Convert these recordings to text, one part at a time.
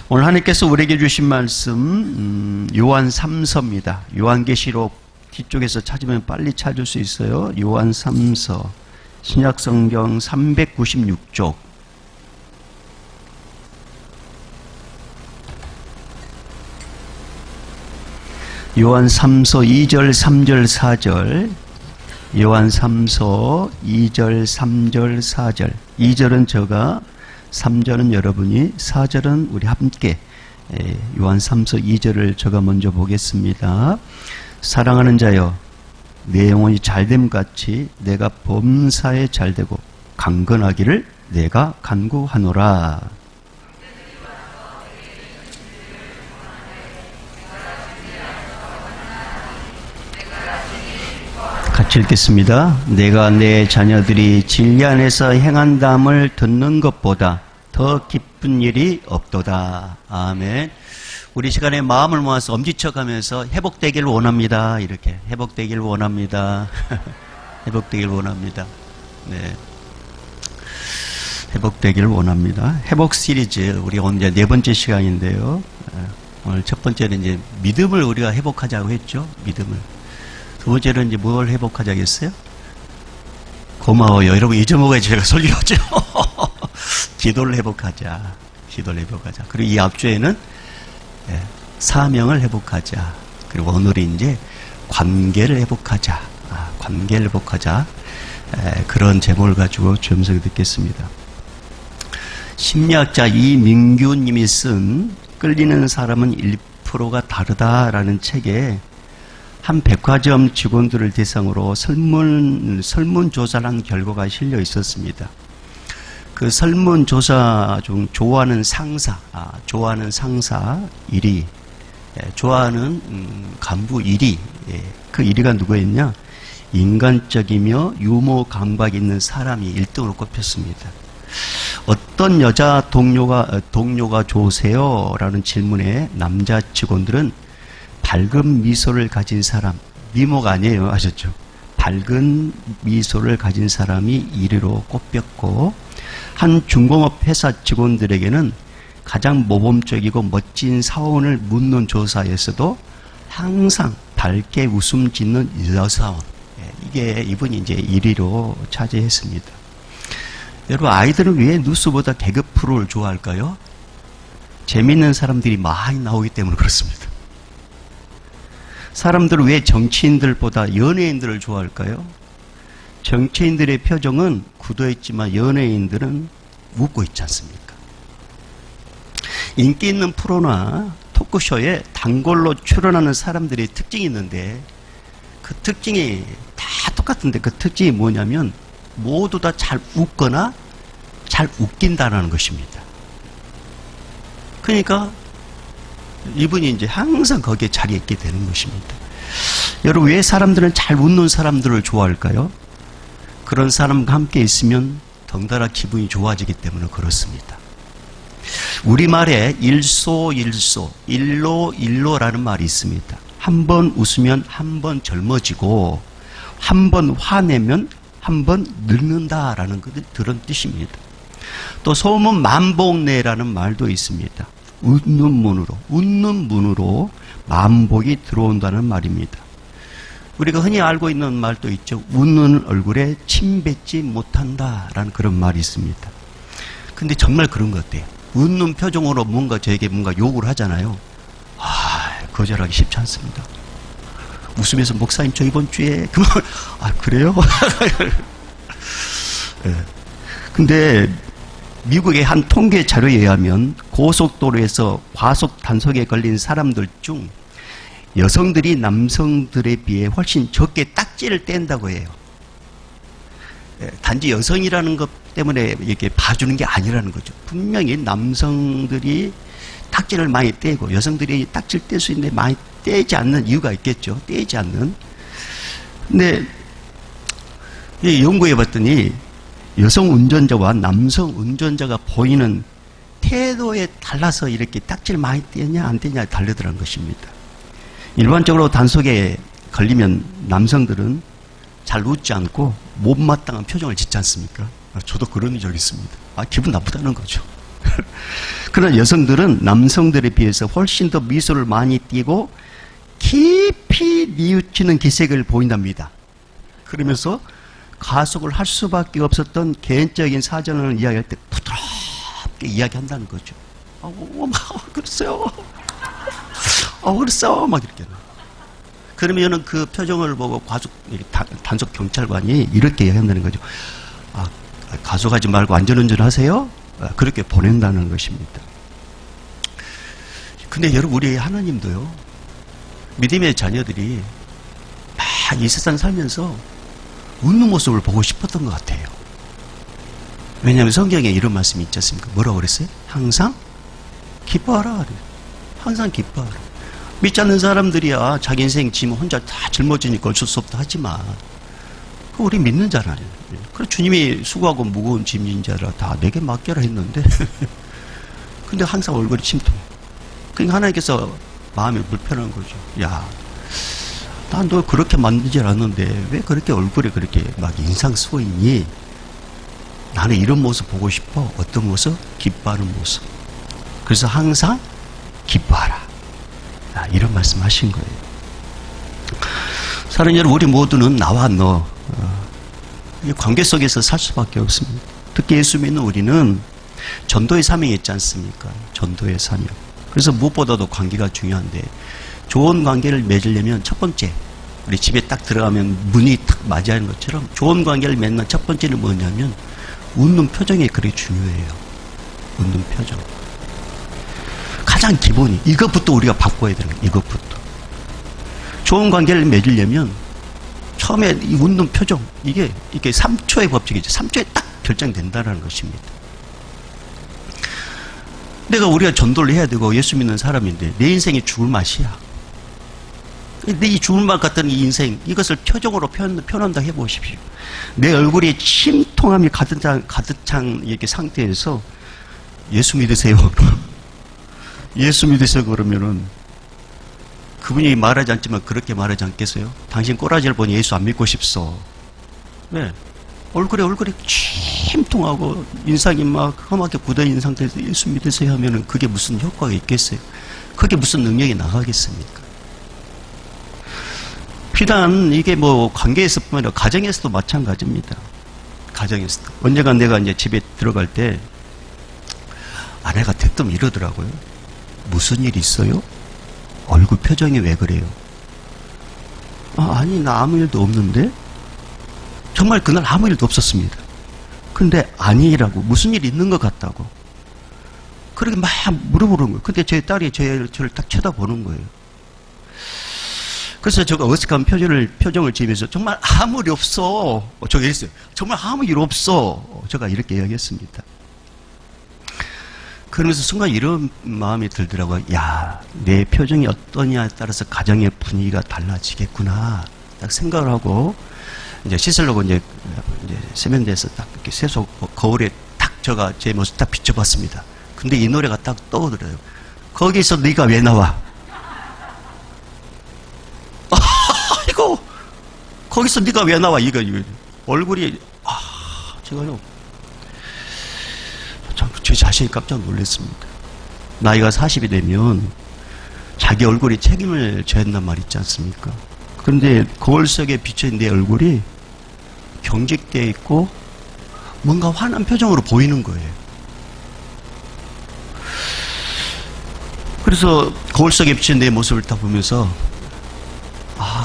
오늘 하나님께서 우리에게 주신 말씀 요한 3서입니다. 요한계시록 뒤쪽에서 찾으면 빨리 찾을 수 있어요. 요한 3서 신약성경 396쪽 요한 3서 2절 3절 4절 요한 3서 2절 3절 4절 2절은 제가 3절은 여러분이 4절은 우리 함께 요한 3서 2절을 제가 먼저 보겠습니다. 사랑하는 자여 내 영혼이 잘됨같이 내가 범사에 잘되고 강건하기를 내가 간구하노라. 같이 읽겠습니다. 내가 내 자녀들이 진리 안에서 행한담을 듣는 것보다 더 기쁜 일이 없도다. 아멘. 우리 시간에 마음을 모아서 엄지척하면서 회복되기를 원합니다. 이렇게 회복되기를 원합니다. 회복되기를 원합니다. 네, 회복되기를 원합니다. 회복 시리즈 우리 오늘 이제 4번째 시간인데요. 오늘 첫 번째는 이제 믿음을 우리가 회복하자고 했죠. 믿음을. 두 번째는 이제 뭘 회복하자겠어요? 고마워요. 여러분 잊어먹어야지 제가 설교하죠. 기도를 회복하자. 기도를 회복하자. 그리고 이 앞주에는 사명을 회복하자. 그리고 오늘이 이제 관계를 회복하자. 관계를 회복하자. 그런 제목을 가지고 주음성을 듣겠습니다. 심리학자 이민규 님이 쓴 끌리는 사람은 1%가 다르다라는 책에 한 백화점 직원들을 대상으로 설문조사를 한 결과가 실려 있었습니다. 그 설문조사 중 좋아하는 상사 1위, 좋아하는 간부 1위, 그 1위가 누구였냐? 인간적이며 유머 감각이 있는 사람이 1등으로 꼽혔습니다. 어떤 여자 동료가 좋으세요? 라는 질문에 남자 직원들은 밝은 미소를 가진 사람, 미모가 아니에요. 아셨죠? 밝은 미소를 가진 사람이 1위로 꼽혔고, 한 중공업 회사 직원들에게는 가장 모범적이고 멋진 사원을 묻는 조사에서도 항상 밝게 웃음 짓는 여사원, 이게 이분이 이제 1위로 차지했습니다. 여러분, 아이들은 왜 뉴스보다 개그 프로를 좋아할까요? 재밌는 사람들이 많이 나오기 때문에 그렇습니다. 사람들은 왜 정치인들보다 연예인들을 좋아할까요? 정치인들의 표정은 굳어있지만 연예인들은 웃고 있지 않습니까? 인기 있는 프로나 토크쇼에 단골로 출연하는 사람들의 특징이 있는데 그 특징이 다 똑같은데 그 특징이 뭐냐면 모두 다 잘 웃거나 잘 웃긴다는 것입니다. 그러니까 이분이 이제 항상 거기에 자리에 있게 되는 것입니다. 여러분, 왜 사람들은 잘 웃는 사람들을 좋아할까요? 그런 사람과 함께 있으면 덩달아 기분이 좋아지기 때문에 그렇습니다. 우리말에 일로라는 말이 있습니다. 한 번 웃으면 한 번 젊어지고 한 번 화내면 한 번 늙는다라는 그런 뜻입니다. 또 소문 만복내라는 말도 있습니다. 웃는 문으로 만복이 들어온다는 말입니다. 우리가 흔히 알고 있는 말도 있죠. 웃는 얼굴에 침 뱉지 못한다라는 그런 말이 있습니다. 근데 정말 그런 것 같아요. 웃는 표정으로 저에게 뭔가 욕을 하잖아요. 거절하기 쉽지 않습니다. 웃으면서 목사님 저 이번 주에 그래요? 근데 미국의 한 통계 자료에 의하면 고속도로에서 과속 단속에 걸린 사람들 중 여성들이 남성들에 비해 훨씬 적게 딱지를 뗀다고 해요. 단지 여성이라는 것 때문에 이렇게 봐주는 게 아니라는 거죠. 분명히 남성들이 딱지를 많이 떼고 여성들이 딱지를 뗄 수 있는데 많이 떼지 않는 이유가 있겠죠. 떼지 않는. 근데 연구해 봤더니 여성 운전자와 남성 운전자가 보이는 태도에 달라서 이렇게 딱지를 많이 떼냐 안 떼냐에 다르더라는 것입니다. 일반적으로 단속에 걸리면 남성들은 잘 웃지 않고 못마땅한 표정을 짓지 않습니까? 저도 그런 적이 있습니다. 기분 나쁘다는 거죠. 그러나 여성들은 남성들에 비해서 훨씬 더 미소를 많이 띠고 깊이 뉘우치는 기색을 보인답니다. 그러면서 가속을 할 수밖에 없었던 개인적인 사정을 이야기할 때 부드럽게 이야기한다는 거죠. 그랬어요. 그랬어. 막 이렇게. 그러면은 그 표정을 보고 단속 경찰관이 이렇게 이야기한다는 거죠. 가속하지 말고 안전운전 하세요. 그렇게 보낸다는 것입니다. 근데 여러분, 우리 하나님도요, 믿음의 자녀들이 막 이 세상 살면서 웃는 모습을 보고 싶었던 것 같아요. 왜냐하면 성경에 이런 말씀이 있지 않습니까? 뭐라고 그랬어요? 항상 기뻐하라. 항상 기뻐하라. 믿지 않는 사람들이야 자기 인생 짐 혼자 다 짊어지니까 어쩔 수 없다 하지만 우리 믿는 자라요. 그래 주님이 수고하고 무거운 짐인 자라 다 내게 맡겨라 했는데 근데 항상 얼굴이 침통해. 그러니까 하나님께서 마음이 불편한 거죠. 야, 난 너 그렇게 만들지 않았는데 왜 그렇게 얼굴에 그렇게 막 인상 쓰고 있니? 나는 이런 모습 보고 싶어. 어떤 모습? 기뻐하는 모습. 그래서 항상 기뻐하라. 이런 말씀 하신 거예요. 사랑하는 여러분, 우리 모두는 나와 너 이 관계 속에서 살 수밖에 없습니다. 특히 예수 믿는 우리는 전도의 사명이 있지 않습니까? 전도의 사명. 그래서 무엇보다도 관계가 중요한데 좋은 관계를 맺으려면 첫 번째, 우리 집에 딱 들어가면 문이 탁 맞이하는 것처럼 좋은 관계를 맺는 첫 번째는 뭐냐면 웃는 표정이 그렇게 중요해요. 웃는 표정. 가장 기본이 이것부터 우리가 바꿔야 되는 거예요. 이것부터. 좋은 관계를 맺으려면 처음에 이 웃는 표정, 이게 3초의 법칙이죠. 3초에 딱 결정된다는 것입니다. 우리가 전도를 해야 되고 예수 믿는 사람인데 내 인생이 죽을 맛이야. 근데 이 죽을 맛 같은 이 인생, 이것을 표정으로 표현한다 해보십시오. 내 얼굴에 침통함이 가득 찬 이렇게 상태에서 예수 믿으세요. 예수 믿으세요 그러면은 그분이 말하지 않지만 그렇게 말하지 않겠어요? 당신 꼬라지를 보니 예수 안 믿고 싶소. 왜? 얼굴이 침통하고 인상이 막 험하게 굳어있는 상태에서 예수 믿으세요 하면은 그게 무슨 효과가 있겠어요? 그게 무슨 능력이 나가겠습니까? 비단 이게 뭐 관계에서뿐만 아니라 가정에서도 마찬가지입니다. 가정에서도. 언젠가 내가 이제 집에 들어갈 때 아내가 대뜸 이러더라고요. 무슨 일 있어요? 얼굴 표정이 왜 그래요? 아니 나 아무 일도 없는데? 정말 그날 아무 일도 없었습니다. 근데 아니라고 무슨 일 있는 것 같다고 그렇게 막 물어보는 거예요. 근데 제 딸이 저를 딱 쳐다보는 거예요. 그래서 제가 어색한 표정을 지으면서 정말 아무 일 없어. 제가 이랬어요. 정말 아무 일 없어. 제가 이렇게 이야기했습니다. 그러면서 순간 이런 마음이 들더라고요. 야, 내 표정이 어떠냐에 따라서 가정의 분위기가 달라지겠구나. 딱 생각을 하고, 이제 씻으려고 이제 세면대에서 딱 이렇게 세수 거울에 딱 제가 제 모습 딱 비춰봤습니다. 근데 이 노래가 딱 떠오르더라고요. 거기서 네가 왜 나와? 이거, 거기서 네가 왜 나와? 이거. 얼굴이, 제가요. 제 자신이 깜짝 놀랐습니다. 나이가 40이 되면 자기 얼굴이 책임을 져야 한단 말 있지 않습니까? 그런데 거울 속에 비춰진 내 얼굴이 경직되어 있고 뭔가 화난 표정으로 보이는 거예요. 그래서 거울 속에 비친 내 모습을 딱 보면서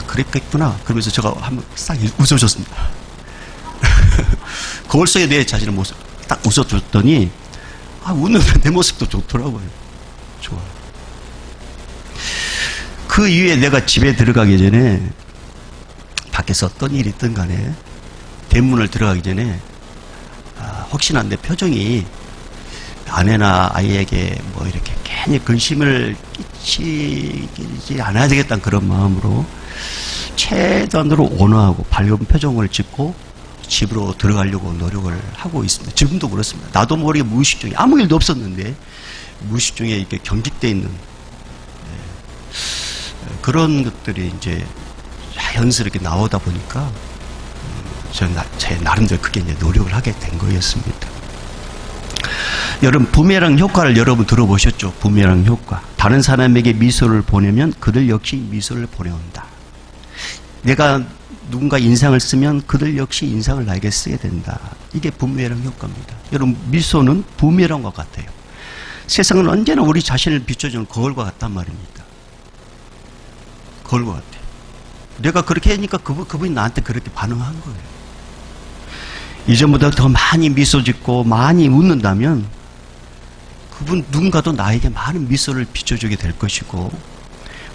그랬겠구나. 그러면서 제가 한번 싹 웃어줬습니다. 거울 속에 내 자신의 모습 딱 웃어줬더니 웃는 내 모습도 좋더라고요. 좋아요. 그 이후에 내가 집에 들어가기 전에 밖에서 어떤 일이 있든 간에 대문을 들어가기 전에 혹시나 내 표정이 아내나 아이에게 뭐 이렇게 괜히 근심을 끼치지 않아야 되겠다는 그런 마음으로 최대한으로 온화하고 밝은 표정을 짓고 집으로 들어가려고 노력을 하고 있습니다. 지금도 그렇습니다. 나도 모르게 무의식 중에 아무 일도 없었는데 무의식 중에 이렇게 경직되어 있는 그런 것들이 이제 자연스럽게 나오다 보니까 제 나름대로 그게 이제 노력을 하게 된 거였습니다. 여러분, 부메랑 효과를 여러분 들어보셨죠? 부메랑 효과. 다른 사람에게 미소를 보내면 그들 역시 미소를 보내온다. 내가 누군가 인상을 쓰면 그들 역시 인상을 나에게 쓰게 된다. 이게 부메랑 효과입니다. 여러분, 미소는 부메랑과 같아요. 세상은 언제나 우리 자신을 비춰주는 거울과 같단 말입니다. 거울과 같아요. 내가 그렇게 하니까 그분이 나한테 그렇게 반응한 거예요. 이전보다 더 많이 미소 짓고 많이 웃는다면 그분 누군가도 나에게 많은 미소를 비춰주게 될 것이고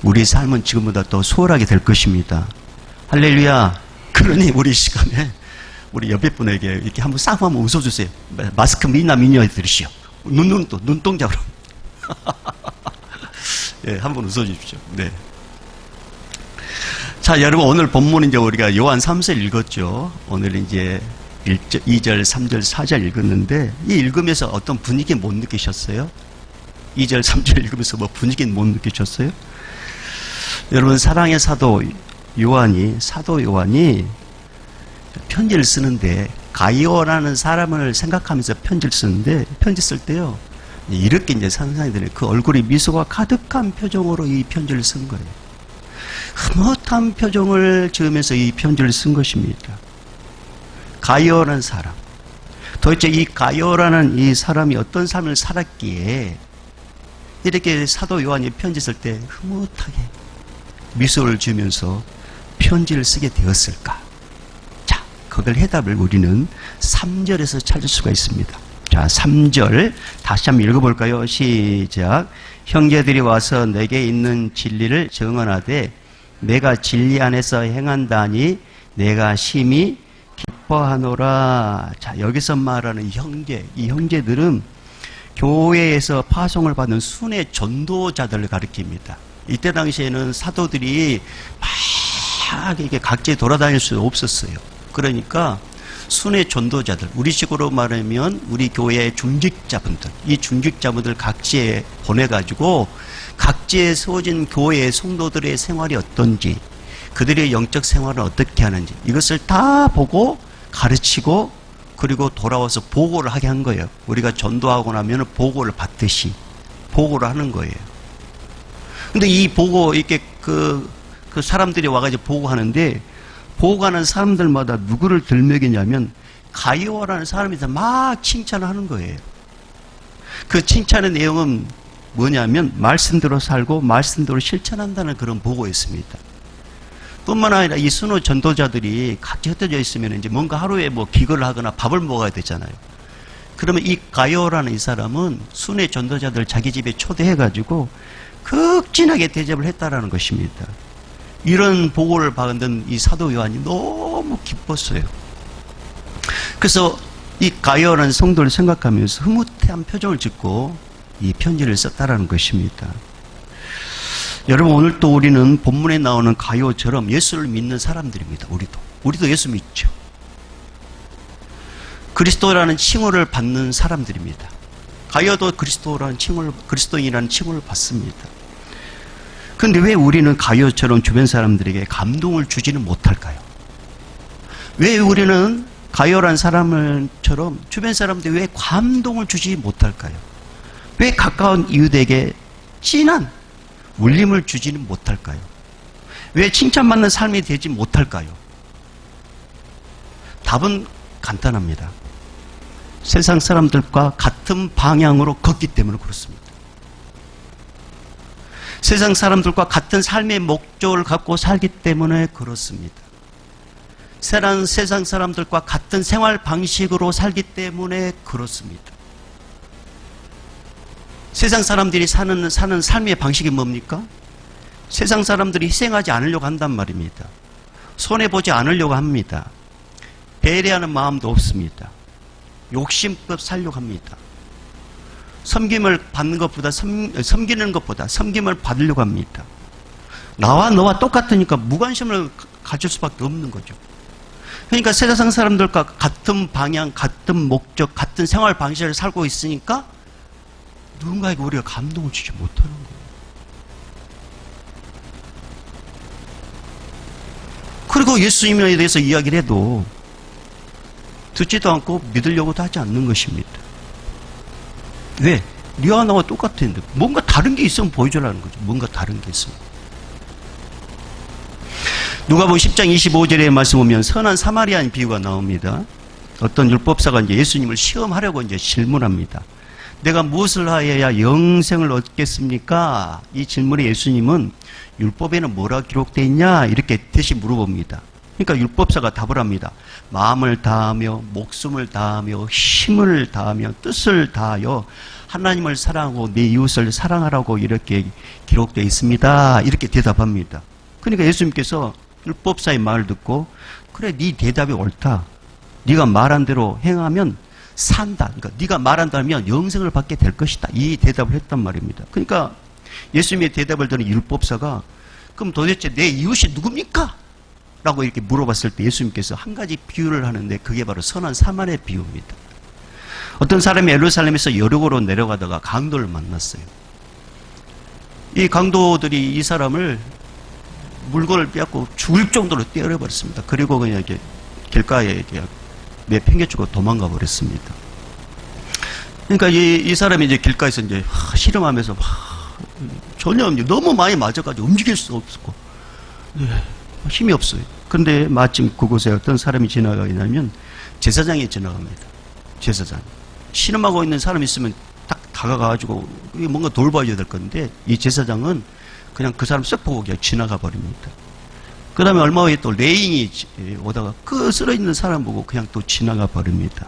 우리 삶은 지금보다 더 수월하게 될 것입니다. 할렐루야. 그러니 우리 시간에 우리 옆에 분에게 이렇게 한번 싹 한번 웃어주세요. 마스크 미나 미녀 들으시오. 눈동자로. 네, 한번 웃어주십시오. 네. 자, 여러분, 오늘 본문 이제 우리가 요한 3서 읽었죠. 오늘 이제 2절, 3절, 4절 읽었는데, 이 읽으면서 어떤 분위기 못 느끼셨어요? 2절, 3절 읽으면서 뭐 분위기 못 느끼셨어요? 여러분, 사랑의 사도 요한이 편지를 쓰는데, 가이오라는 사람을 생각하면서 편지를 쓰는데, 편지 쓸 때요, 이렇게 이제 상상이 되네요. 그 얼굴에 미소가 가득한 표정으로 이 편지를 쓴 거예요. 흐뭇한 표정을 지으면서 이 편지를 쓴 것입니다. 가이오라는 사람. 도대체 이 가이오라는 이 사람이 어떤 삶을 살았기에 이렇게 사도 요한이 편지 쓸 때 흐뭇하게 미소를 지으면서 편지를 쓰게 되었을까? 자, 그걸 해답을 우리는 3절에서 찾을 수가 있습니다. 자, 3절 다시 한번 읽어볼까요? 시작. 형제들이 와서 내게 있는 진리를 증언하되 내가 진리 안에서 행한다니 내가 심히 기뻐하노라. 자, 여기서 말하는 형제, 이 형제들은 교회에서 파송을 받는 순회 전도자들을 가리킵니다. 이때 당시에는 사도들이 막 이렇게 각지에 돌아다닐 수 없었어요. 그러니까 순회 전도자들, 우리식으로 말하면 우리 교회의 중직자분들, 이 중직자분들 각지에 보내가지고 각지에 세워진 교회의 성도들의 생활이 어떤지, 그들의 영적 생활은 어떻게 하는지 이것을 다 보고 가르치고 그리고 돌아와서 보고를 하게 한 거예요. 우리가 전도하고 나면 보고를 받듯이 보고를 하는 거예요. 근데 이 보고 이렇게 그 사람들이 와가지고 보고하는데 보고하는 사람들마다 누구를 들먹이냐면 가이오라는 사람에서 막 칭찬을 하는 거예요. 그 칭찬의 내용은 뭐냐면 말씀대로 살고 말씀대로 실천한다는 그런 보고였습니다. 뿐만 아니라 이 순호 전도자들이 각지 흩어져 있으면 이제 뭔가 하루에 뭐 기거를 하거나 밥을 먹어야 되잖아요. 그러면 이 가이오라는 이 사람은 순회 전도자들 자기 집에 초대해가지고 극진하게 대접을 했다라는 것입니다. 이런 보고를 받은 이 사도 요한이 너무 기뻤어요. 그래서 이 가이오라는 성도를 생각하면서 흐뭇한 표정을 짓고 이 편지를 썼다라는 것입니다. 여러분, 오늘 또 우리는 본문에 나오는 가이오처럼 예수를 믿는 사람들입니다. 우리도 예수 믿죠. 그리스도라는 칭호를 받는 사람들입니다. 가이오도 그리스도인이라는 칭호를 받습니다. 그런데 왜 우리는 가이오처럼 주변 사람들에게 감동을 주지는 못할까요? 왜 우리는 가이오라는 사람처럼 주변 사람들에게 왜 감동을 주지 못할까요? 왜 가까운 이웃에게 진한 울림을 주지는 못할까요? 왜 칭찬받는 삶이 되지 못할까요? 답은 간단합니다. 세상 사람들과 같은 방향으로 걷기 때문에 그렇습니다. 세상 사람들과 같은 삶의 목적을 갖고 살기 때문에 그렇습니다. 세상 사람들과 같은 생활 방식으로 살기 때문에 그렇습니다. 세상 사람들이 사는 삶의 방식이 뭡니까? 세상 사람들이 희생하지 않으려고 한단 말입니다. 손해보지 않으려고 합니다. 배려하는 마음도 없습니다. 욕심껏 살려고 합니다. 섬김을 받는 것보다 섬기는 것보다 섬김을 받으려고 합니다. 나와 너와 똑같으니까 무관심을 가질 수밖에 없는 거죠. 그러니까 세상 사람들과 같은 방향, 같은 목적, 같은 생활 방식을 살고 있으니까 누군가에게 우리가 감동을 주지 못하는 거예요. 그리고 예수님에 대해서 이야기를 해도 듣지도 않고 믿으려고도 하지 않는 것입니다. 왜? 네가 나와 똑같은데 뭔가 다른 게 있으면 보여주라는 거죠. 뭔가 다른 게 있으면. 누가복음 10장 25절의 말씀 보면 선한 사마리아인 비유가 나옵니다. 어떤 율법사가 이제 예수님을 시험하려고 이제 질문합니다. 내가 무엇을 하여야 영생을 얻겠습니까? 이 질문에 예수님은 율법에는 뭐라 기록되어 있냐? 이렇게 대신 물어봅니다. 그러니까 율법사가 답을 합니다. 마음을 다하며 목숨을 다하며 힘을 다하며 뜻을 다하여 하나님을 사랑하고 내 이웃을 사랑하라고 이렇게 기록되어 있습니다. 이렇게 대답합니다. 그러니까 예수님께서 율법사의 말을 듣고 그래 네 대답이 옳다. 네가 말한 대로 행하면 산다. 그러니까 네가 말한다면 영생을 받게 될 것이다. 이 대답을 했단 말입니다. 그러니까 예수님의 대답을 들은 율법사가 그럼 도대체 내 이웃이 누굽니까? 라고 이렇게 물어봤을 때 예수님께서 한 가지 비유를 하는데 그게 바로 선한 사마리아 비유입니다. 어떤 사람이 예루살렘에서 여리고로 내려가다가 강도를 만났어요. 이 강도들이 이 사람을 물건을 빼앗고 죽을 정도로 때려버렸습니다. 그리고 그냥 이렇게 길가에 이렇게 내팽개치고 도망가 버렸습니다. 그러니까 이 사람이 이제 길가에서 이제 씨름하면서 전혀 너무 많이 맞아가지고 움직일 수 없었고 힘이 없어요. 그런데 마침 그곳에 어떤 사람이 지나가냐면 제사장이 지나갑니다. 제사장. 씨름하고 있는 사람이 있으면 딱 다가가가지고 뭔가 돌봐줘야 될 건데 이 제사장은 그냥 그 사람 쓱 보고 그냥 지나가 버립니다. 그 다음에 얼마 후에 또 레인이 오다가 그 쓰러있는 사람 보고 그냥 또 지나가 버립니다.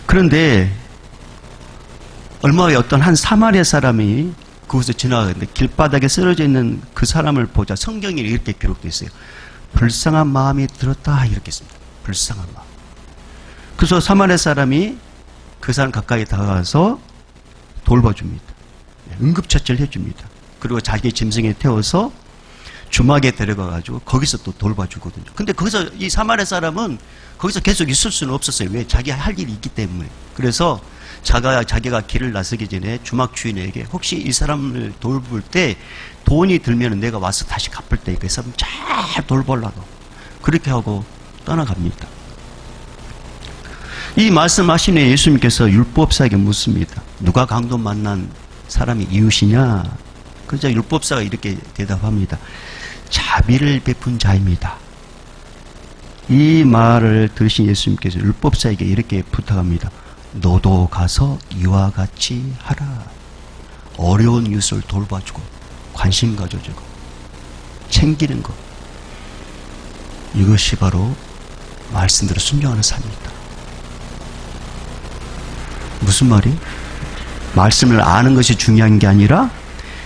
그런데 얼마 후에 어떤 한 사마리아 사람이 그곳에 지나가는데 길바닥에 쓰러져 있는 그 사람을 보자 성경에 이렇게 기록되어 있어요. 불쌍한 마음이 들었다 이렇게 했습니다. 불쌍한 마음. 그래서 사마리아 사람이 그 사람 가까이 다가가서 돌봐줍니다. 응급처치를 해줍니다. 그리고 자기 짐승에 태워서 주막에 데려가가지고 거기서 또 돌봐주거든요. 근데 거기서 이 사마리아 사람은 거기서 계속 있을 수는 없었어요. 왜? 자기 할 일이 있기 때문에. 그래서 자기가 길을 나서기 전에 주막 주인에게 혹시 이 사람을 돌볼 때 돈이 들면 내가 와서 다시 갚을 테니까 이 사람 잘 돌보려고 그렇게 하고 떠나갑니다. 이 말씀하신 후에 예수님께서 율법사에게 묻습니다. 누가 강도 만난 사람이 이웃이냐? 그러자 율법사가 이렇게 대답합니다. 자비를 베푼 자입니다. 이 말을 들으신 예수님께서 율법사에게 이렇게 부탁합니다. 너도 가서 이와 같이 하라. 어려운 이웃을 돌봐주고 관심 가져주고 챙기는 것. 이것이 바로 말씀대로 순종하는 삶입니다. 무슨 말이? 말씀을 아는 것이 중요한 게 아니라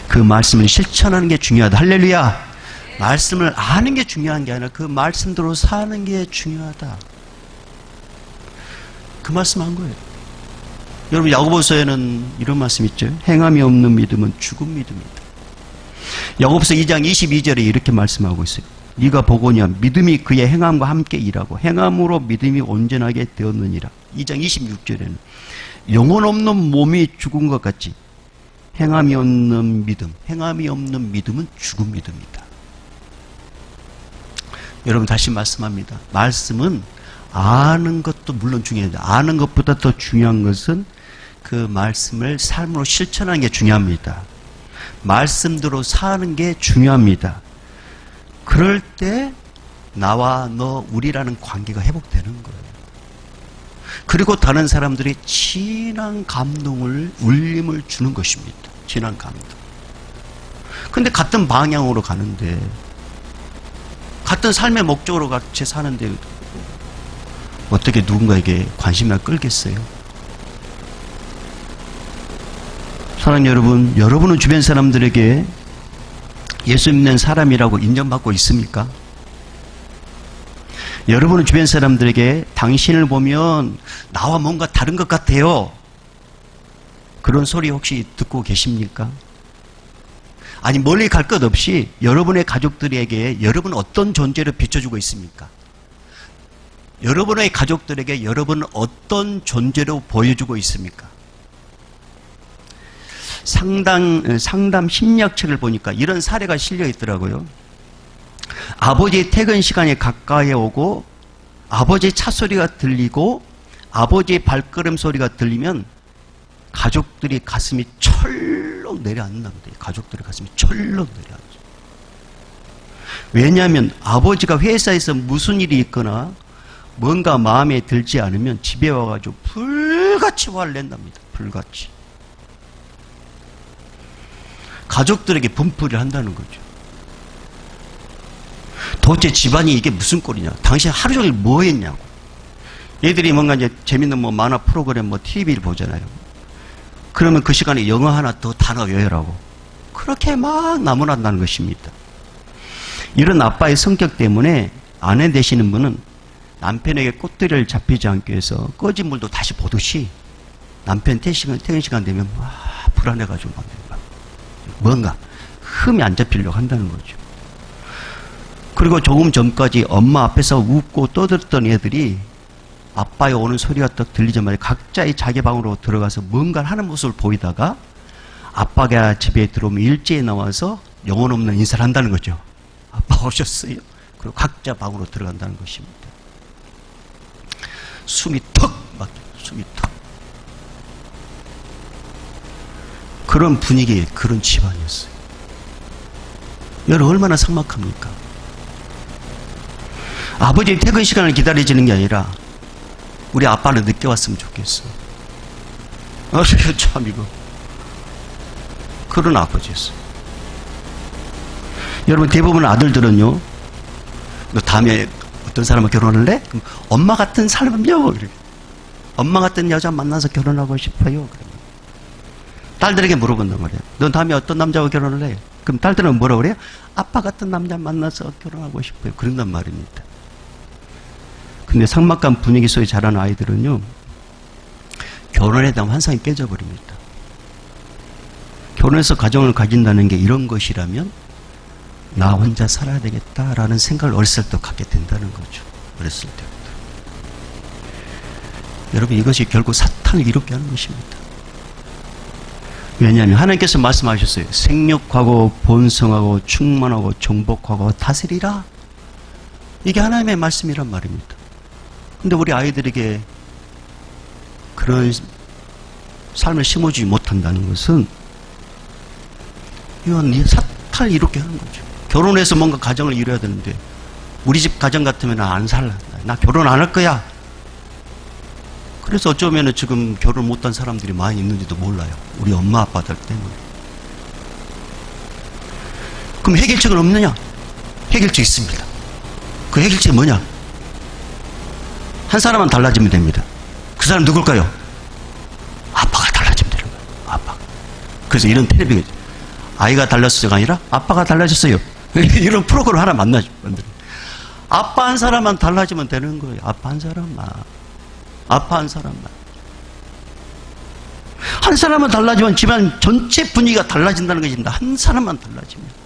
그 말씀을 실천하는 게 중요하다. 할렐루야! 말씀을 아는 게 중요한 게 아니라 그 말씀대로 사는 게 중요하다. 그 말씀 한 거예요. 여러분 야고보서에는 이런 말씀 있죠. 행함이 없는 믿음은 죽은 믿음이다. 야고보서 2장 22절에 이렇게 말씀하고 있어요. 네가 보거냐 믿음이 그의 행함과 함께 일하고 행함으로 믿음이 온전하게 되었느니라. 2장 26절에는 영혼 없는 몸이 죽은 것 같이 행함이 없는 믿음은 죽은 믿음이다. 여러분 다시 말씀합니다. 말씀은 아는 것도 물론 중요합니다. 아는 것보다 더 중요한 것은 그 말씀을 삶으로 실천하는 게 중요합니다. 말씀대로 사는 게 중요합니다. 그럴 때 나와 너 우리라는 관계가 회복되는 거예요. 그리고 다른 사람들이 진한 감동을 울림을 주는 것입니다. 진한 감동. 근데 같은 방향으로 가는데 같은 삶의 목적으로 같이 사는데 어떻게 누군가에게 관심을 끌겠어요? 사랑하는 여러분, 여러분은 주변 사람들에게 예수 믿는 사람이라고 인정받고 있습니까? 여러분은 주변 사람들에게 당신을 보면 나와 뭔가 다른 것 같아요. 그런 소리 혹시 듣고 계십니까? 아니 멀리 갈 것 없이 여러분의 가족들에게 여러분 어떤 존재로 비춰주고 있습니까? 여러분의 가족들에게 여러분은 어떤 존재로 보여주고 있습니까? 상담 심리학책을 보니까 이런 사례가 실려 있더라고요. 아버지의 퇴근 시간이 가까이 오고 아버지의 차 소리가 들리고 아버지의 발걸음 소리가 들리면 가족들이 가슴이 철렁 내려앉는답니다. 가족들의 가슴이 철렁 내려앉죠. 왜냐하면 아버지가 회사에서 무슨 일이 있거나 뭔가 마음에 들지 않으면 집에 와가지고 불같이 화를 낸답니다. 불같이. 가족들에게 분풀이를 한다는 거죠. 도대체 집안이 이게 무슨 꼴이냐? 당신 하루 종일 뭐 했냐고. 얘들이 뭔가 이제 재밌는 뭐 만화 프로그램 뭐 TV를 보잖아요. 그러면 그 시간에 영어 하나 더 단어 외우라고. 그렇게 막 나무란다는 것입니다. 이런 아빠의 성격 때문에 아내 되시는 분은 남편에게 꽃들이를 잡히지 않기 위해서 꺼진 물도 다시 보듯이 남편 퇴근 시간 되면 막 불안해가지고 뭔가 흠이 안 잡히려고 한다는 거죠. 그리고 조금 전까지 엄마 앞에서 웃고 떠들었던 애들이 아빠의 오는 소리가 딱 들리자마자 각자의 자기 방으로 들어가서 뭔가를 하는 모습을 보이다가 아빠가 집에 들어오면 일제히 나와서 영혼 없는 인사를 한다는 거죠. 아빠 오셨어요. 그리고 각자 방으로 들어간다는 것입니다. 숨이 턱 막혀요. 숨이 턱. 그런 분위기에 그런 집안이었어요. 여러분 얼마나 삭막합니까? 아버지의 퇴근 시간을 기다려지는 게 아니라 우리 아빠는 늦게 왔으면 좋겠어. 참 이거. 그런 아버지였어요. 여러분 대부분 아들들은요. 너 다음에 어떤 사람을 결혼할래? 그럼 엄마 같은 사람은요. 엄마 같은 여자 만나서 결혼하고 싶어요. 그러면. 딸들에게 물어본단 말이에요. 넌 다음에 어떤 남자와 결혼할래? 그럼 딸들은 뭐라고 그래요? 아빠 같은 남자 만나서 결혼하고 싶어요. 그런단 말입니다. 근데 삭막한 분위기 속에 자란 아이들은요. 결혼에 대한 환상이 깨져버립니다. 결혼해서 가정을 가진다는 게 이런 것이라면 나 혼자 살아야 되겠다라는 생각을 어렸을 때 갖게 된다는 거죠. 어렸을 때부터. 여러분 이것이 결국 사탄을 이롭게 하는 것입니다. 왜냐하면 하나님께서 말씀하셨어요. 생육하고 번성하고 충만하고 정복하고 다스리라. 이게 하나님의 말씀이란 말입니다. 근데 우리 아이들에게 그런 삶을 심어주지 못한다는 것은 이건 사탄을 이롭게 하는 거죠. 결혼해서 뭔가 가정을 이뤄야 되는데 우리 집 가정 같으면 안 살라. 나 결혼 안 할 거야. 그래서 어쩌면 지금 결혼 못한 사람들이 많이 있는지도 몰라요. 우리 엄마 아빠들 때문에. 그럼 해결책은 없느냐? 해결책 있습니다. 그 해결책이 뭐냐? 한 사람만 달라지면 됩니다. 그 사람 누굴까요? 아빠가 달라지면 되는 거예요. 아빠. 그래서 이런 텔레비전 아이가 달랐어요가 아니라 아빠가 달라졌어요. 이런 프로그램 하나 만들어요. 아빠 한 사람만 달라지면 되는 거예요. 아빠 한 사람만. 아빠 한 사람만. 한 사람만 달라지면 집안 전체 분위기가 달라진다는 것입니다. 한 사람만 달라지면.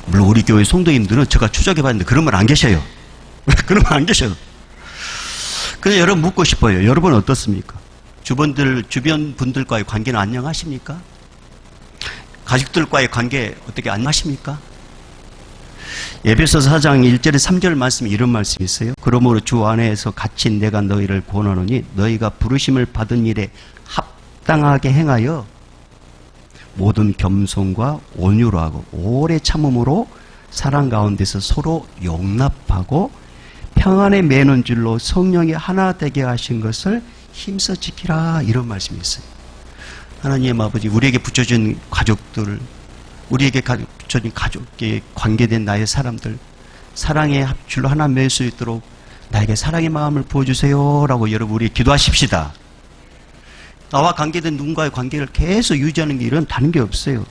물론 우리 교회 성도님들은 제가 추적해봤는데 그런 분 안 계셔요. 그런 분 안 계셔요. 그래서 여러분 묻고 싶어요. 여러분은 어떻습니까? 주변 분들과의 관계는 안녕하십니까? 가족들과의 관계 어떻게 안녕하십니까? 에베소서 4장 1절에 3절 말씀에 이런 말씀이 있어요. 그러므로 주 안에서 갇힌 내가 너희를 권하노니 너희가 부르심을 받은 일에 합당하게 행하여 모든 겸손과 온유로 하고 오래 참음으로 사랑 가운데서 서로 용납하고 평안에 매는 줄로 성령이 하나 되게 하신 것을 힘써 지키라. 이런 말씀이 있어요. 하나님 아버지, 우리에게 붙여준 가족들, 우리에게 붙여준 가족에 관계된 나의 사람들, 사랑의 합줄로 하나 맺을 수 있도록 나에게 사랑의 마음을 부어주세요 라고 여러분 우리 기도하십시다. 나와 관계된 누군가의 관계를 계속 유지하는 게 이런 다른 게 없어요.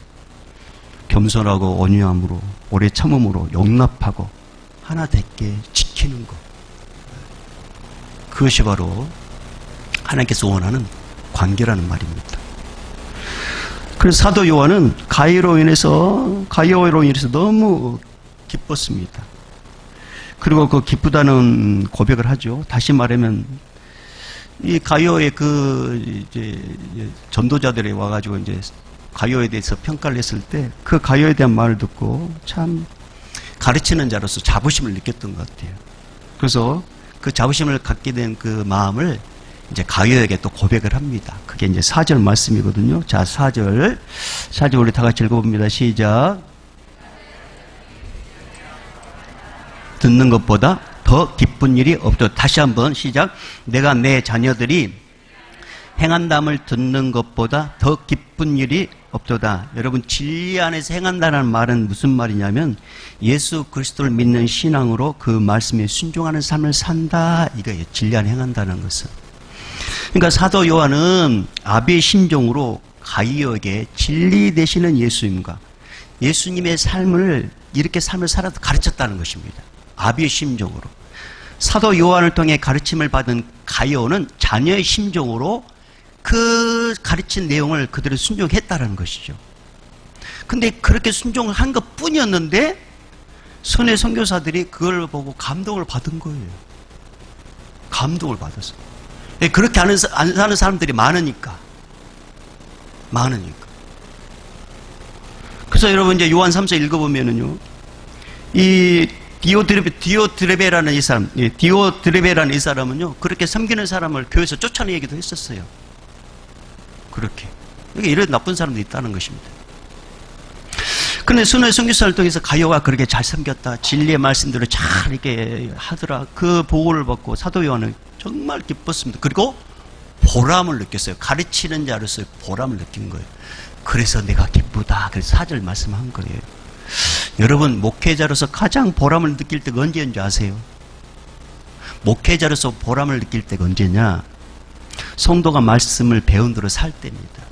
겸손하고 온유함으로 오래 참음으로 용납하고 하나 되게 지키는 것. 그것이 바로 하나님께서 원하는 관계라는 말입니다. 그래서 사도 요한은 가이오로 인해서 너무 기뻤습니다. 그리고 그 기쁘다는 고백을 하죠. 다시 말하면 이 가이오의 이제 전도자들이 와가지고 이제 가이오에 대해서 평가를 했을 때 그 가이오에 대한 말을 듣고 참 가르치는 자로서 자부심을 느꼈던 것 같아요. 그래서 그 자부심을 갖게 된 그 마음을 이제 가요에게 또 고백을 합니다. 그게 이제 4절 말씀이거든요. 자, 4절 우리 다 같이 읽어봅니다. 시작. 듣는 것보다 더 기쁜 일이 없다. 다시 한번 시작. 내가 내 자녀들이 행한담을 듣는 것보다 더 기쁜 일이 없도다. 여러분, 진리 안에서 행한다는 말은 무슨 말이냐면 예수 그리스도를 믿는 신앙으로 그 말씀에 순종하는 삶을 산다, 이거예요. 진리 안에 행한다는 것은. 그러니까 사도 요한은 아비의 심정으로 가이오에게 진리 되시는 예수님과 예수님의 삶을, 이렇게 삶을 살아도 가르쳤다는 것입니다. 아비의 심정으로. 사도 요한을 통해 가르침을 받은 가이오는 자녀의 심정으로 그 가르친 내용을 그대로 순종했다는 것이죠. 근데 그렇게 순종을 한 것 뿐이었는데 선의 선교사들이 그걸 보고 감동을 받은 거예요. 감동을 받았어요. 그렇게 안 사는 사람들이 많으니까. 그래서 여러분 이제 요한 3서 읽어보면은요, 이 디오드레베라는 이 사람은요, 그렇게 섬기는 사람을 교회에서 쫓아내기도 했었어요. 그렇게. 이런 나쁜 사람도 있다는 것입니다. 근데 순회 선교사를 통해서 가요가 그렇게 잘 섬겼다, 진리의 말씀대로 잘 이렇게 하더라, 그 보고를 받고 사도 요한은 정말 기뻤습니다. 그리고 보람을 느꼈어요. 가르치는 자로서 보람을 느낀 거예요. 그래서 내가 기쁘다. 그래서 4절 말씀한 거예요. 여러분, 목회자로서 가장 보람을 느낄 때가 언제인지 아세요? 목회자로서 보람을 느낄 때가 언제냐? 성도가 말씀을 배운 대로 살 때입니다.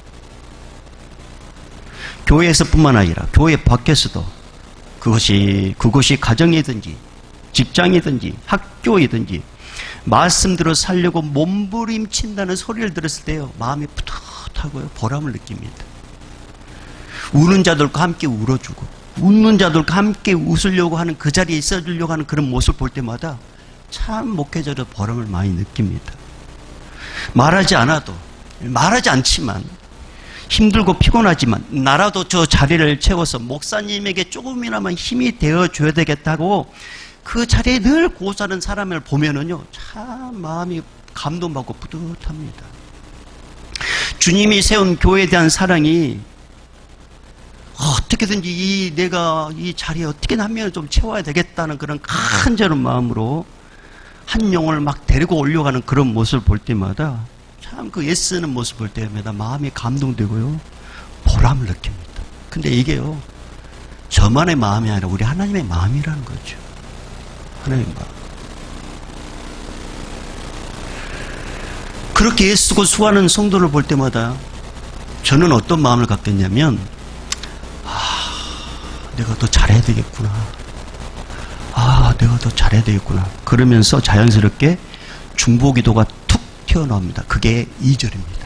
교회에서뿐만 아니라 교회 밖에서도, 그것이 가정이든지 직장이든지 학교이든지 말씀대로 살려고 몸부림친다는 소리를 들었을 때요, 마음이 푸듯하고요, 보람을 느낍니다. 우는 자들과 함께 울어주고 웃는 자들과 함께 웃으려고 하는, 그 자리에 있어주려고 하는 그런 모습을 볼 때마다 참 목회자로 보람을 많이 느낍니다. 말하지 않지만, 힘들고 피곤하지만 나라도 저 자리를 채워서 목사님에게 조금이나마 힘이 되어줘야 되겠다고 그 자리에 늘 고사하는 사람을 보면은요, 참 마음이 감동받고 뿌듯합니다. 주님이 세운 교회에 대한 사랑이 어떻게든지 내가 이 자리에 어떻게든 한 명을 좀 채워야 되겠다는 그런 간절한 마음으로 한 영혼을 막 데리고 올려가는 그런 모습을 볼 때마다 참 그 애쓰는 모습을 볼 때마다 마음이 감동되고요, 보람을 느낍니다. 근데 이게요, 저만의 마음이 아니라 우리 하나님의 마음이라는 거죠. 하나님의 마음. 그렇게 애쓰고 수고하는 성도를 볼 때마다 저는 어떤 마음을 갖겠냐면, 내가 더 잘해야 되겠구나. 내가 더 잘해야 되겠구나. 그러면서 자연스럽게 중보기도가 툭 튀어나옵니다. 그게 2절입니다.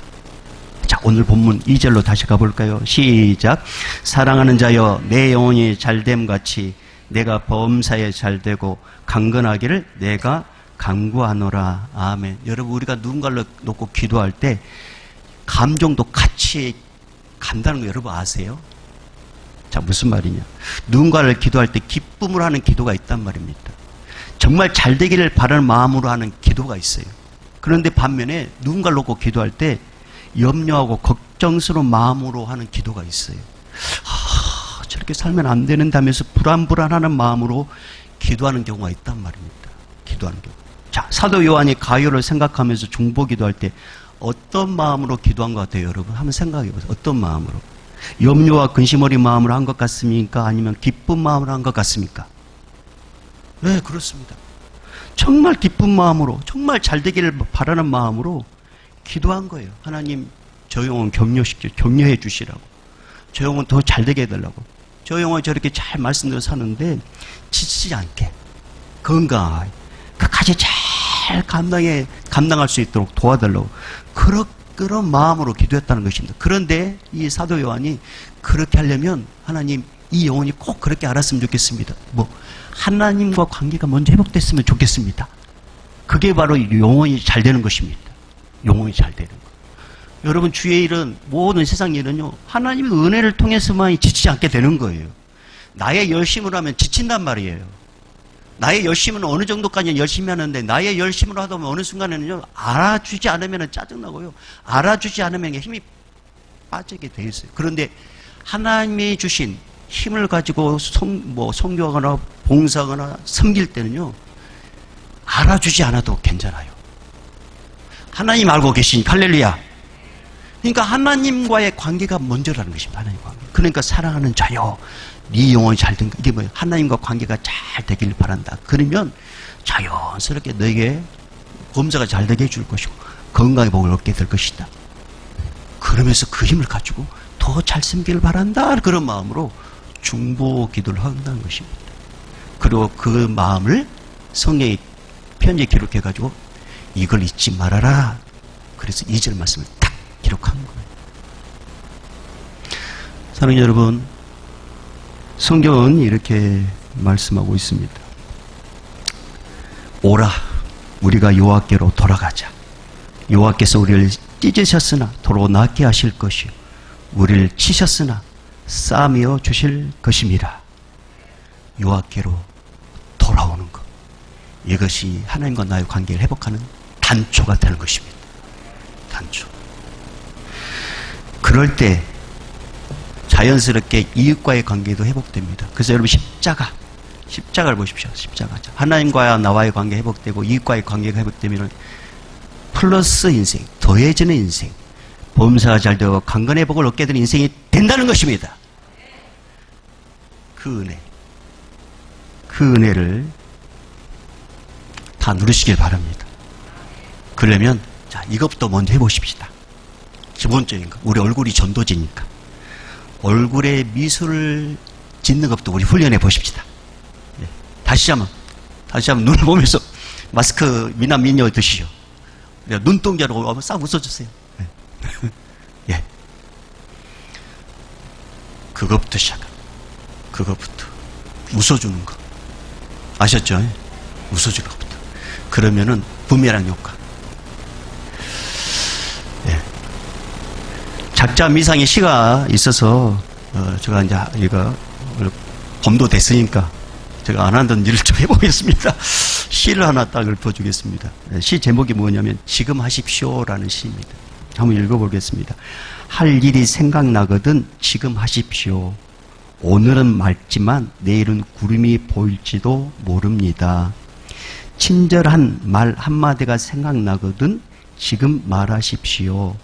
자, 오늘 본문 2절로 다시 가볼까요? 시작. 사랑하는 자여, 내 영혼이 잘됨 같이 내가 범사에 잘되고 강건하기를 내가 간구하노라. 아멘. 여러분, 우리가 누군가를 놓고 기도할 때 감정도 같이 간다는 거 여러분 아세요? 자, 무슨 말이냐? 누군가를 기도할 때 기쁨으로 하는 기도가 있단 말입니다. 정말 잘 되기를 바라는 마음으로 하는 기도가 있어요. 그런데 반면에 누군가를 놓고 기도할 때 염려하고 걱정스러운 마음으로 하는 기도가 있어요. 저렇게 살면 안 되는다면서 불안불안하는 마음으로 기도하는 경우가 있단 말입니다. 기도하는 경우. 자, 사도 요한이 가요를 생각하면서 중보 기도할 때 어떤 마음으로 기도한 것 같아요, 여러분? 한번 생각해 보세요. 어떤 마음으로? 염려와 근심 어린 마음으로 한 것 같습니까? 아니면 기쁜 마음으로 한 것 같습니까? 네, 그렇습니다. 정말 기쁜 마음으로, 정말 잘 되기를 바라는 마음으로 기도한 거예요. 하나님, 저 영혼 격려해 주시라고. 저 영혼 더 잘 되게 해달라고. 저 영혼이 저렇게 잘 말씀대로 사는데 지치지 않게 건강하게 끝까지 잘 감당할 수 있도록 도와달라고. 그런 마음으로 기도했다는 것입니다. 그런데 이 사도 요한이 그렇게 하려면 하나님, 이 영혼이 꼭 그렇게 알았으면 좋겠습니다. 하나님과 관계가 먼저 회복됐으면 좋겠습니다. 그게 바로 영혼이 잘 되는 것입니다. 영혼이 잘 되는 것. 여러분, 주의 일은, 모든 세상 일은요, 하나님의 은혜를 통해서만 지치지 않게 되는 거예요. 나의 열심으로 하면 지친단 말이에요. 나의 열심은 어느 정도까지 열심히 하는데 나의 열심으로 하다 보면 어느 순간에는요, 알아주지 않으면 짜증나고요. 알아주지 않으면 힘이 빠지게 돼 있어요. 그런데 하나님이 주신 힘을 가지고 선교하거나 봉사하거나 섬길 때는요, 알아주지 않아도 괜찮아요. 하나님 알고 계시니까, 할렐루야. 그러니까 하나님과의 관계가 먼저라는 것입니다. 하나님 관계. 그러니까 사랑하는 자여, 네 영혼이 잘 된 거. 이게 뭐예요? 하나님과 관계가 잘 되길 바란다. 그러면 자연스럽게 너에게 범사가 잘 되게 해줄 것이고 건강의 복을 얻게 될 것이다. 그러면서 그 힘을 가지고 더 잘 섬기길 바란다. 그런 마음으로 중보 기도를 한다는 것입니다. 그리고 그 마음을 성경에 편지에 기록해가지고 이걸 잊지 말아라. 그래서 2절 말씀을 딱 기록한 거예요. 사랑하는 여러분, 성경은 이렇게 말씀하고 있습니다. 오라, 우리가 여호와께로 돌아가자. 여호와께서 우리를 찢으셨으나 도로 낫게 하실 것이요, 우리를 치셨으나 싸매어 주실 것임이라. 여호와께로 돌아오는 것, 이것이 하나님과 나의 관계를 회복하는 단초가 되는 것입니다. 단초. 그럴 때 자연스럽게 이웃과의 관계도 회복됩니다. 그래서 여러분 십자가를 보십시오. 십자가. 하나님과 나와의 관계 회복되고 이웃과의 관계가 회복되면 플러스 인생, 더해지는 인생, 범사가 잘 되고 강건의 복을 얻게 되는 인생이 된다는 것입니다. 그 은혜를 다 누리시길 바랍니다. 그러면 자, 이것부터 먼저 해보십시다. 기본적인 거. 우리 얼굴이 전도지니까 얼굴에 미소를 짓는 것부터 우리 훈련해 보십시다. 네. 다시 한번 눈을 보면서 마스크 미남 미녀 드시오. 눈동자로 한번 싹 웃어주세요. 네. 예. 그것부터 그것부터 웃어주는 거 아셨죠? 웃어주는 것부터. 그러면은 부메랑 효과. 예. 작자 미상의 시가 있어서 제가 이제 이거 봄도 됐으니까 제가 안 하던 일을 좀 해보겠습니다. 시를 하나 딱 읊어주겠습니다. 시 제목이 뭐냐면 지금 하십시오라는 시입니다. 한번 읽어보겠습니다. 할 일이 생각나거든 지금 하십시오. 오늘은 맑지만 내일은 구름이 보일지도 모릅니다. 친절한 말 한마디가 생각나거든 지금 말하십시오.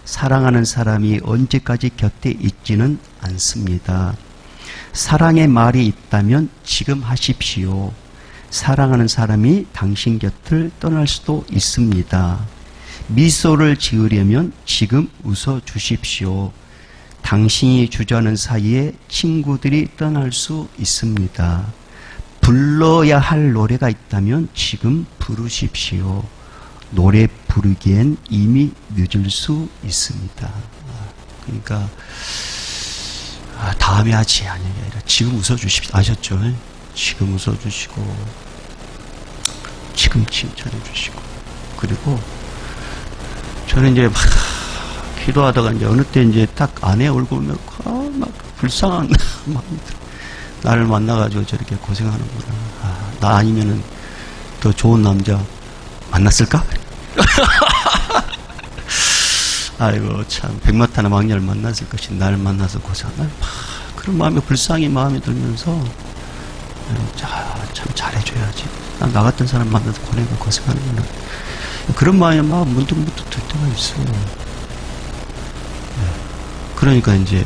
사랑하는 사람이 언제까지 곁에 있지는 않습니다. 사랑의 말이 있다면 지금 하십시오. 사랑하는 사람이 당신 곁을 떠날 수도 있습니다. 미소를 지으려면 지금 웃어 주십시오. 당신이 주저하는 사이에 친구들이 떠날 수 있습니다. 불러야 할 노래가 있다면 지금 부르십시오. 노래 부르기엔 이미 늦을 수 있습니다. 그러니까 다음에 하지 아니라 지금 웃어주십시오. 아셨죠? 지금 웃어주시고 지금 칭찬해 주시고. 그리고 저는 이제 막 기도하다가 이제 어느 때 이제 딱 아내 얼굴 보면 막 불쌍한 마음이 들어. 나를 만나가지고 저렇게 고생하는구나. 나 아니면은 더 좋은 남자 만났을까? 아이고 참 백마탄의 왕녀를 만났을 것이 나를 만나서 고생하나. 그런 마음이 불쌍히 마음이 들면서 참 잘해줘야지. 나 같은 사람 만나서 고생하는구나. 그런 마음이 막 문득 들 때가 있어요. 그러니까 이제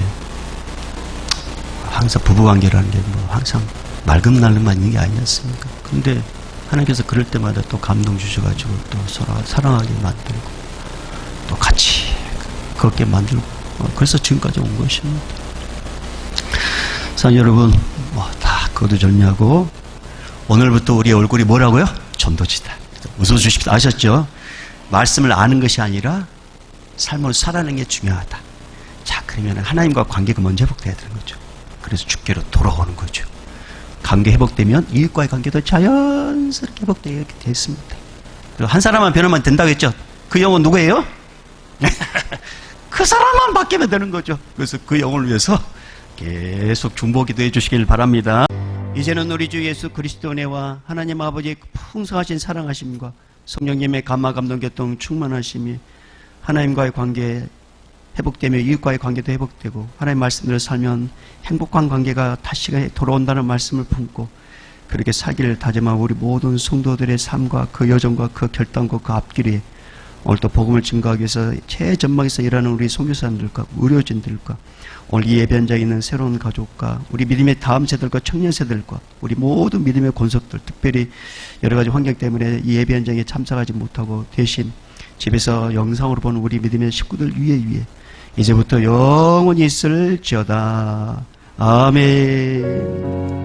항상 부부관계라는 게 뭐 항상 맑은 날만 있는 게 아니지 않습니까? 근데 하나님께서 그럴 때마다 또 감동 주셔가지고 또 서로 사랑하게 만들고 또 같이 그렇게 만들고 그래서 지금까지 온 것입니다. 자, 여러분 다 거두절미하고 오늘부터 우리 얼굴이 뭐라고요? 전도지다. 웃어주십시오. 아셨죠? 말씀을 아는 것이 아니라 삶을 살아내는 게 중요하다. 자, 그러면 하나님과 관계가 먼저 회복돼야 되는 거죠. 그래서 주께로 돌아오는 거죠. 관계 회복되면 이웃과의 관계도 자연스럽게 회복되게 됐습니다. 그리고 한 사람만 변하면 된다고 했죠. 그 영혼 누구예요? 그 사람만 바뀌면 되는 거죠. 그래서 그 영혼을 위해서 계속 중보 기도해 주시길 바랍니다. 이제는 우리 주 예수 그리스도 은혜와 하나님 아버지의 풍성하신 사랑하심과 성령님의 감화 감동 교통 충만하심이 하나님과의 관계 회복되며 이웃과의 관계도 회복되고 하나님 말씀대로 살면 행복한 관계가 다시 돌아온다는 말씀을 품고 그렇게 살기를 다짐하고 우리 모든 성도들의 삶과 그 여정과 그 결단과 그 앞길에 오늘도 복음을 증거하기 위해서 최전방에서 일하는 우리 선교사님들과 의료진들과 오늘 이 예배 현장에 있는 새로운 가족과 우리 믿음의 다음 세대들과 청년 세대들과 우리 모든 믿음의 권속들, 특별히 여러 가지 환경 때문에 이 예배 현장에 참석하지 못하고 대신 집에서 영상으로 보는 우리 믿음의 식구들 위에 이제부터 영원히 있을지어다. 아멘.